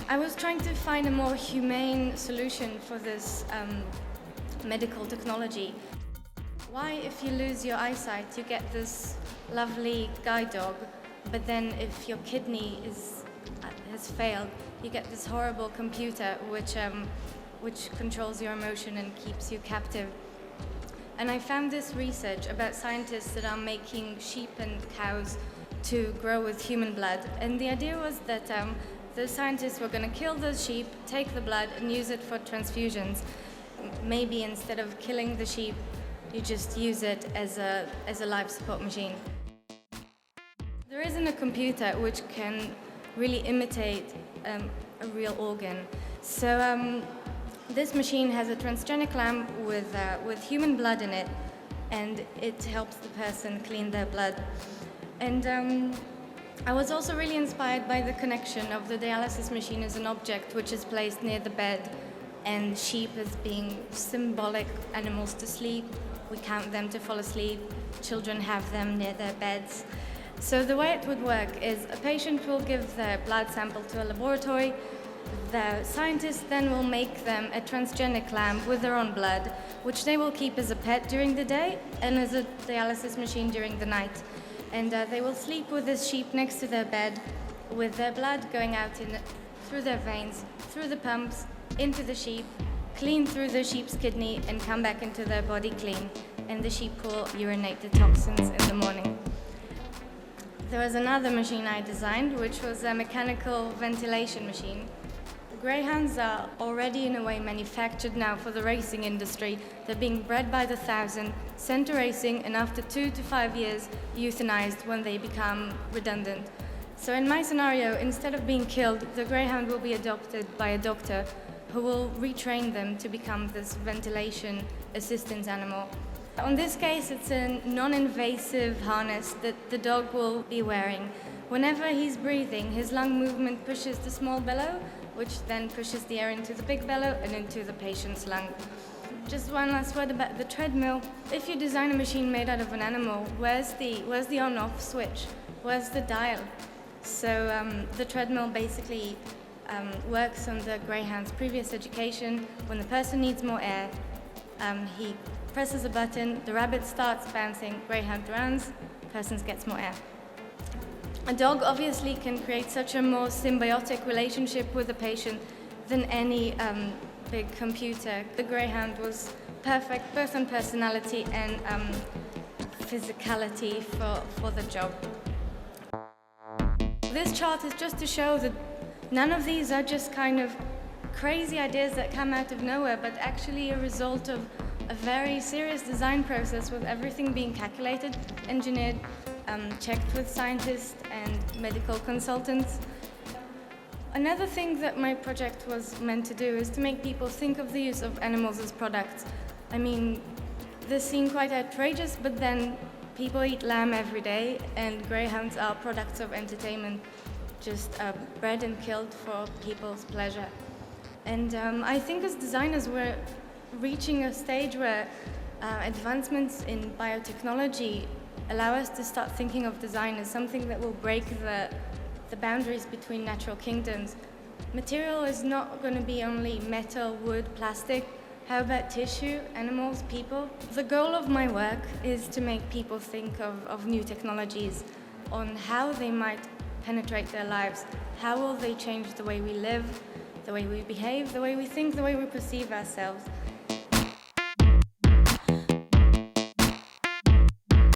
I was trying to find a more humane solution for this medical technology. Why, if you lose your eyesight, you get this lovely guide dog, but then if your kidney has failed, you get this horrible computer which controls your emotion and keeps you captive. And I found this research about scientists that are making sheep and cows to grow with human blood. And the idea was that the scientists were going to kill the sheep, take the blood, and use it for transfusions. Maybe instead of killing the sheep, you just use it as a life support machine. There isn't a computer which can really imitate a real organ. So this machine has a transgenic lamp with human blood in it, and it helps the person clean their blood. And I was also really inspired by the connection of the dialysis machine as an object which is placed near the bed, and sheep as being symbolic animals to sleep. We count them to fall asleep. Children have them near their beds. So the way it would work is a patient will give their blood sample to a laboratory. The scientists then will make them a transgenic lamb with their own blood, which they will keep as a pet during the day and as a dialysis machine during the night. And they will sleep with this sheep next to their bed, with their blood going out through their veins, through the pumps, into the sheep, clean through the sheep's kidney, and come back into their body clean. And the sheep will urinate the toxins in the morning. There was another machine I designed, which was a mechanical ventilation machine. The greyhounds are already in a way manufactured now for the racing industry. They're being bred by the thousand, sent to racing, and after 2 to 5 years, euthanized when they become redundant. So in my scenario, instead of being killed, the greyhound will be adopted by a doctor who will retrain them to become this ventilation assistance animal. On this case, it's a non-invasive harness that the dog will be wearing. Whenever he's breathing, his lung movement pushes the small bellow, which then pushes the air into the big bellow and into the patient's lung. Just one last word about the treadmill. If you design a machine made out of an animal, where's the on-off switch? Where's the dial? So the treadmill basically works on the greyhound's previous education. When the person needs more air, he presses a button, the rabbit starts bouncing, greyhound runs, person gets more air. A dog obviously can create such a more symbiotic relationship with the patient than any big computer. The greyhound was perfect both on personality and physicality for the job. This chart is just to show that none of these are just kind of crazy ideas that come out of nowhere, but actually a result of a very serious design process with everything being calculated, engineered, checked with scientists and medical consultants. Another thing that my project was meant to do is to make people think of the use of animals as products. I mean, this seemed quite outrageous, but then people eat lamb every day, and greyhounds are products of entertainment, just bred and killed for people's pleasure. And I think as designers we're reaching a stage where advancements in biotechnology allow us to start thinking of design as something that will break the boundaries between natural kingdoms. Material is not going to be only metal, wood, plastic. How about tissue, animals, people? The goal of my work is to make people think of new technologies, on how they might penetrate their lives, how will they change the way we live, the way we behave, the way we think, the way we perceive ourselves.